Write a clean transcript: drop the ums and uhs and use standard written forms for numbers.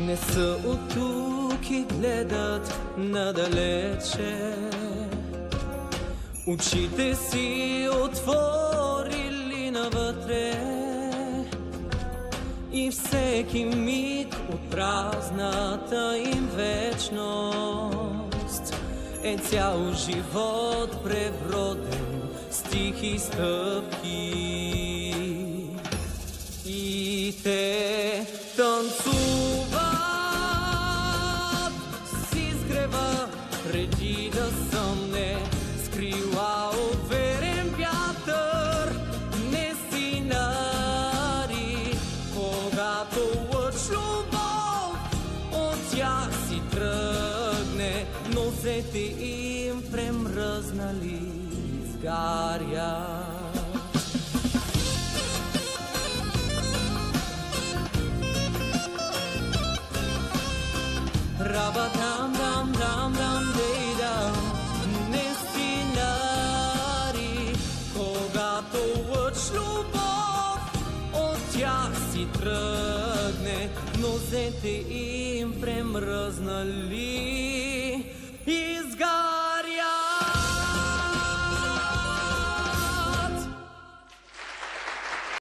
Не са от тук и гледат надалече. Очите си отворили навътре и всеки миг от празната им вечност е цял живот преброден с тихи стъпки. И те танцуват с изгрева преди да съмне, с крила от верен вятър, не си нари, когато лъч любов от тях си тръгне, носете им премръзнали сгарят. Раба-дам-дам-дам-дам дейдам, не си нари, когато лъч любов от тях си тръгне, нозете им премръзнали.